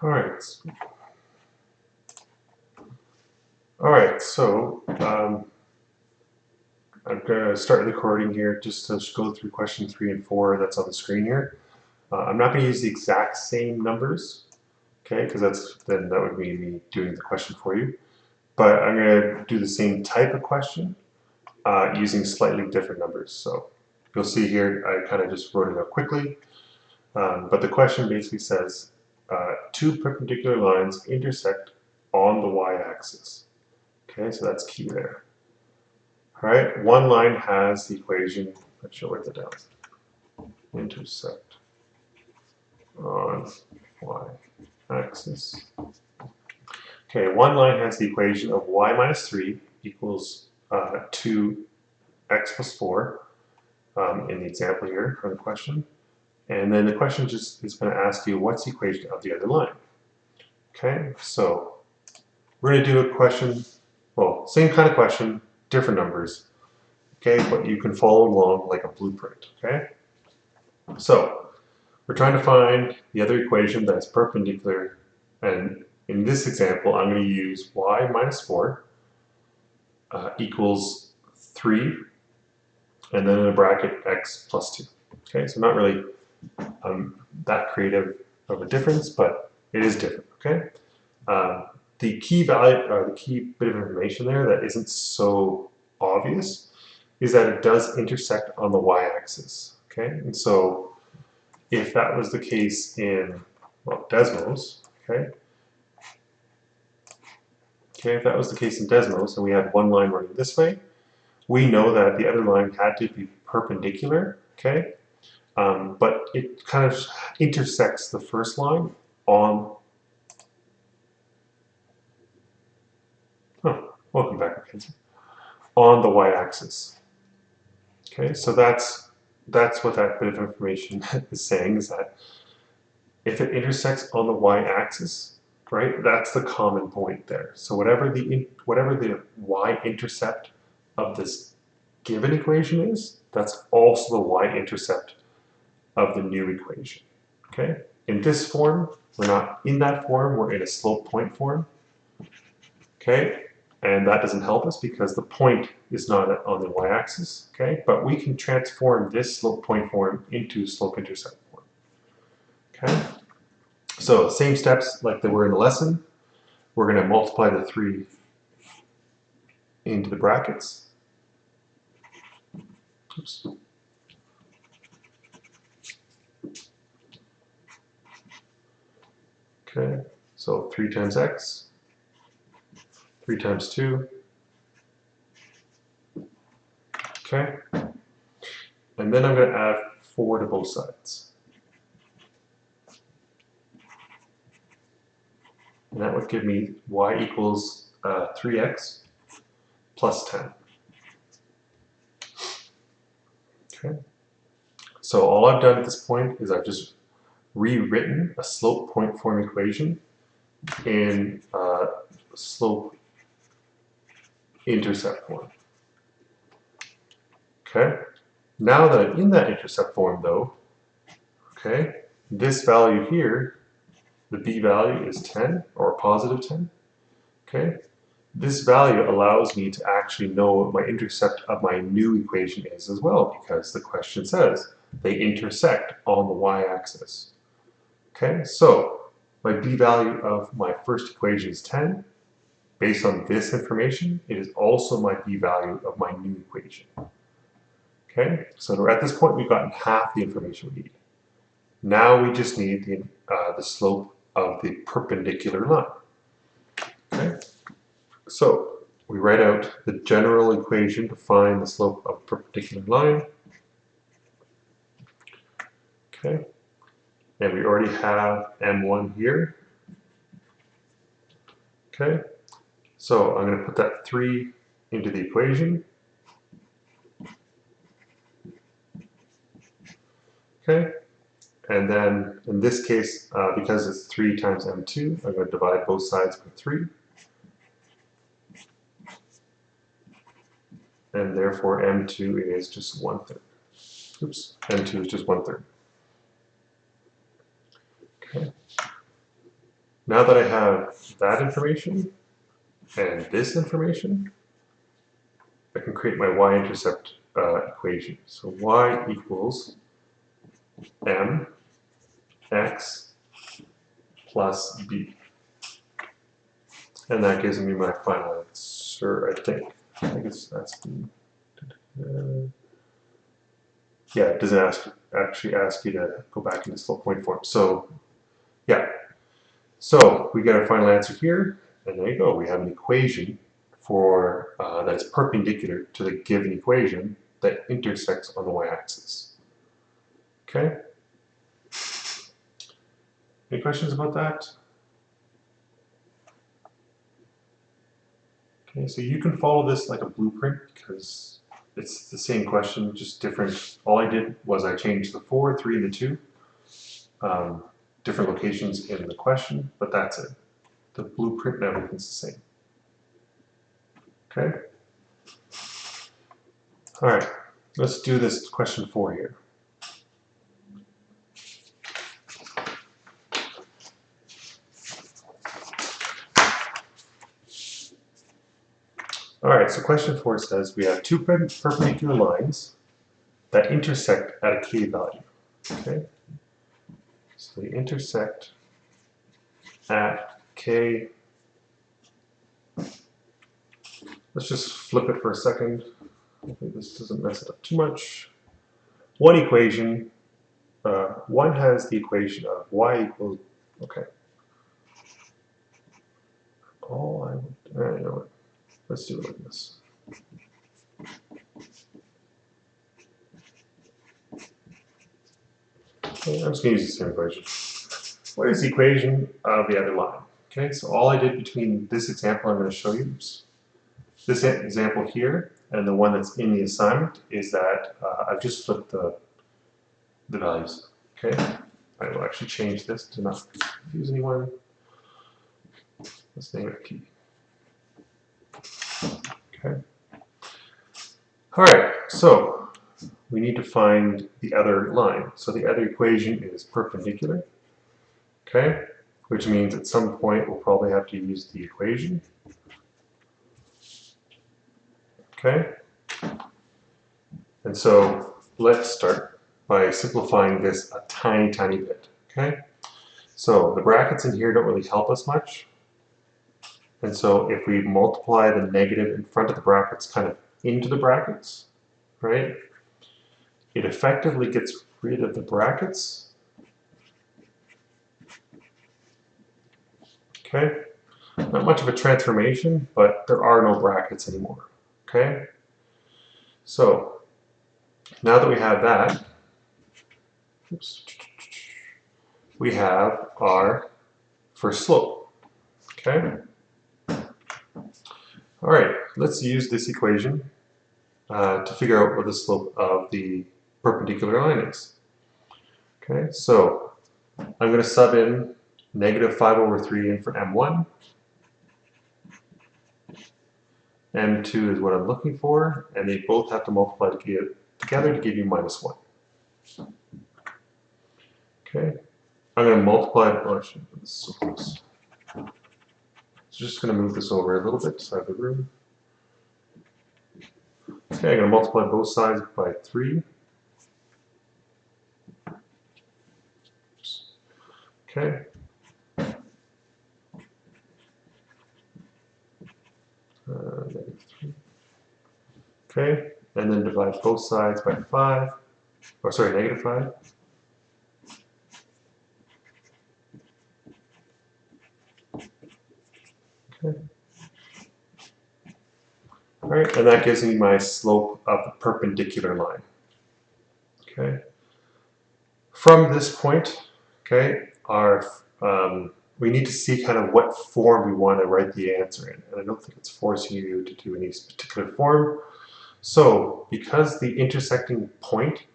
All right. So I'm going to start the recording here just to go through question 3 and 4 that's on the screen here. I'm not going to use the exact same numbers, okay, because that would mean me doing the question for you. But I'm going to do the same type of question using slightly different numbers. So you'll see here I kind of just wrote it out quickly. But the question basically says two perpendicular lines intersect on the y-axis. Okay, so that's key there. All right, one line has the equation, let's show where the down, intersect on y-axis. Okay, one line has the equation of y minus 3 equals 2x plus 4 in the example here from the question. And then the question just is going to ask you what's the equation of the other line. Okay, so we're going to do a question, well, same kind of question, different numbers. Okay, but you can follow along like a blueprint. Okay, so we're trying to find the other equation that's perpendicular, and in this example, I'm going to use y minus 4 equals 3, and then in a bracket x plus 2. Okay, so not really that creative of a difference, but it is different. Okay, the key value, or the key bit of information there that isn't so obvious is that it does intersect on the y-axis. Okay, and so if that was the case in, well, Desmos, okay, if that was the case in Desmos and we had one line running this way, we know that the other line had to be perpendicular, okay, but it kind of intersects the first line on, welcome back, Mackenzie, on the y-axis. Okay, so that's what that bit of information is saying, is that if it intersects on the y-axis, right, that's the common point there. So whatever the y-intercept of this given equation is, that's also the y-intercept of the new equation. Okay, in this form, we're not in that form, we're in a slope point form. Okay, and that doesn't help us because the point is not on the y-axis. Okay, but we can transform this slope point form into slope intercept form. Okay, so same steps like they were in the lesson. We're going to multiply the 3 into the brackets. Oops. Okay, so 3 times x, 3 times 2. Okay, and then I'm going to add 4 to both sides. And that would give me y equals 3x plus 10. Okay, so all I've done at this point is I've just rewritten a slope point form equation in slope intercept form. Okay, now that I'm in that intercept form though, okay, this value here, the b value is 10 or positive 10. Okay, this value allows me to actually know what my intercept of my new equation is as well, because the question says they intersect on the y-axis. Okay, so my b value of my first equation is 10. Based on this information, it is also my b value of my new equation. Okay, so at this point we've gotten half the information we need. Now we just need the slope of the perpendicular line. Okay, so we write out the general equation to find the slope of a perpendicular line. Okay, and we already have m1 here. Okay, so I'm going to put that 3 into the equation. Okay, and then in this case, because it's 3 times m2, I'm going to divide both sides by 3. And therefore m2 is just 1/3. Oops, m2 is just 1/3. Okay. now that I have that information and this information, I can create my y-intercept equation. So y equals mx plus b. And that gives me my final answer, I think. I think it's asking. Yeah, it doesn't actually ask you to go back into slope point form. So, yeah. So we get our final answer here, and there you go. We have an equation for that is perpendicular to the given equation that intersects on the y-axis. Okay. Any questions about that? Okay, so you can follow this like a blueprint because it's the same question, just different. All I did was I changed the 4, 3, and the 2. Different locations in the question, but that's it. The blueprint and everything's the same. Okay? All right, let's do this question 4 here. All right, so question 4 says we have two perpendicular lines that intersect at a k value. Okay? So they intersect at k. Let's just flip it for a second. Hopefully this doesn't mess it up too much. One equation, one has the equation of y equals, okay. All I would, you know what, let's do it like this. Okay, I'm just going to use the same equation. What is the equation of the other line? Okay, so all I did between this example I'm going to show you, this example here, and the one that's in the assignment is that I've just flipped the values. Okay, I will actually change this to not confuse anyone. Let's name it P. Okay. All right, so we need to find the other line. So the other equation is perpendicular. Okay, which means at some point we'll probably have to use the equation. Okay, and so let's start by simplifying this a tiny, tiny bit. Okay, so the brackets in here don't really help us much. And so if we multiply the negative in front of the brackets kind of into the brackets, right, it effectively gets rid of the brackets. Okay, not much of a transformation, but there are no brackets anymore. Okay, so now that we have that, oops, we have our first slope. Okay, all right, let's use this equation to figure out what the slope of the perpendicular line is. Okay, so I'm going to sub in negative 5/3 in for m1. m2 is what I'm looking for, and they both have to multiply together to give you -1. Okay, I'm going to multiply, oh, this is so close. So just going to move this over a little bit so I have the room. Okay, I'm going to multiply both sides by 3. Oops. Okay. -3. Okay, and then divide both sides by 5. Oh, sorry, -5. Okay. All right, and that gives me my slope of the perpendicular line. Okay. From this point, okay, we need to see kind of what form we want to write the answer in. And I don't think it's forcing you to do any particular form. So because the intersecting point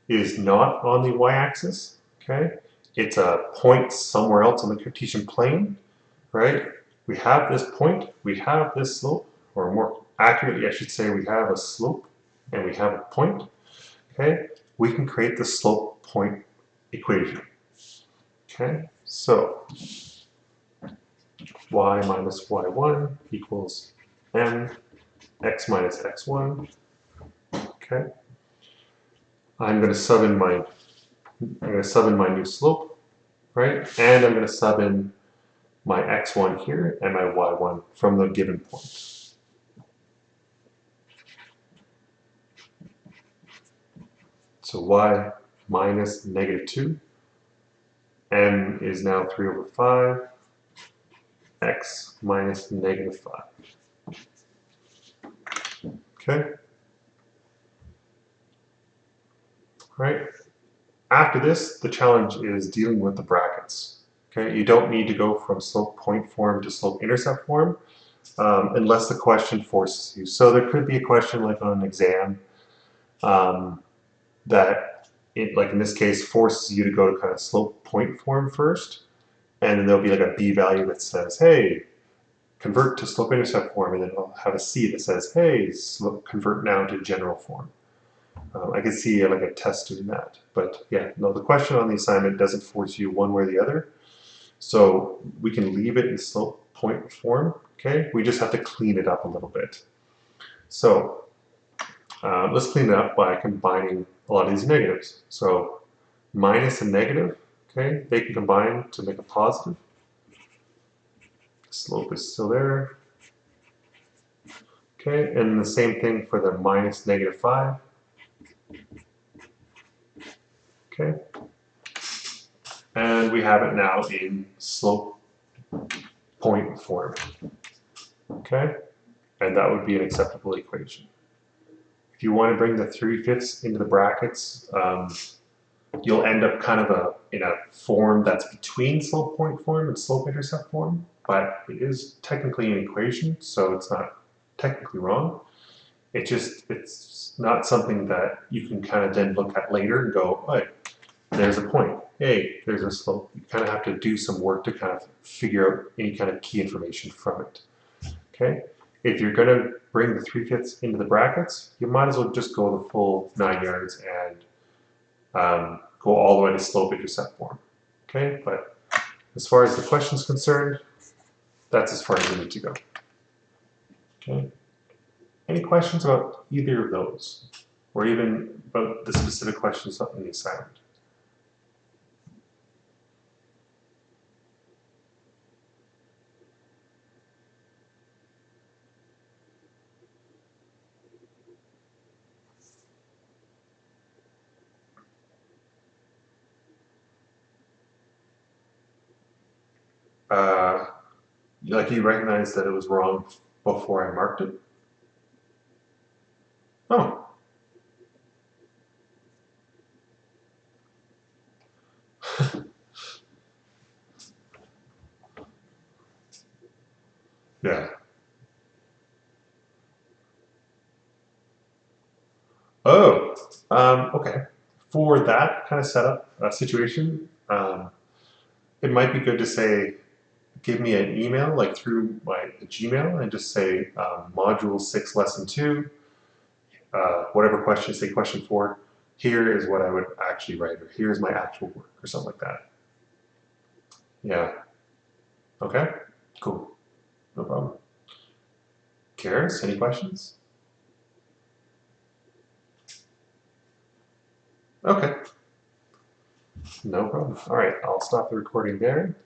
is not on the y-axis, okay, it's a point somewhere else on the Cartesian plane, right? We have this point, we have this slope, or more accurately, I should say, we have a slope and we have a point, okay? We can create the slope point equation. Okay, so y minus y1 equals m x minus x1. Okay. I'm going to sub in my new slope, right? And I'm going to sub in my x1 here and my y1 from the given point. So y minus -2, m is now 3 over 5, x minus -5. Okay? Right? After this, the challenge is dealing with the brackets. Okay? You don't need to go from slope point form to slope intercept form unless the question forces you. So there could be a question like on an exam that, like in this case, forces you to go to kind of slope point form first, and then there'll be like a b value that says, hey, convert to slope intercept form, and then I'll have a c that says, hey, convert now to general form. I could see like a test doing that, but yeah, no, the question on the assignment doesn't force you one way or the other, so we can leave it in slope point form. Okay, we just have to clean it up a little bit. So let's clean it up by combining a lot of these negatives. So minus and negative, okay, they can combine to make a positive. Slope is still there. Okay, and the same thing for the minus -5. Okay, and we have it now in slope point form. Okay, and that would be an acceptable equation. If you want to bring the 3/5 into the brackets, you'll end up kind of in a form that's between slope point form and slope intercept form, but it is technically an equation, so it's not technically wrong. It's not something that you can kind of then look at later and go, oh, there's a point. Hey, there's a slope. You kind of have to do some work to kind of figure out any kind of key information from it. Okay? If you're going to bring the 3/5 into the brackets, you might as well just go the full 9 yards and go all the way to slope intercept form. Okay? But as far as the question is concerned, that's as far as you need to go. Okay? Any questions about either of those? Or even about the specific questions in the assignment? Like you recognized that it was wrong before I marked it? Oh. Yeah. Oh, okay. For that kind of setup situation, it might be good to say, give me an email like through my Gmail and just say module 6 lesson 2, whatever question, say question 4, here is what I would actually write, or here's my actual work, or something like that. Yeah. Okay, cool. No problem. Karis, any questions? Okay. No problem. All right, I'll stop the recording there.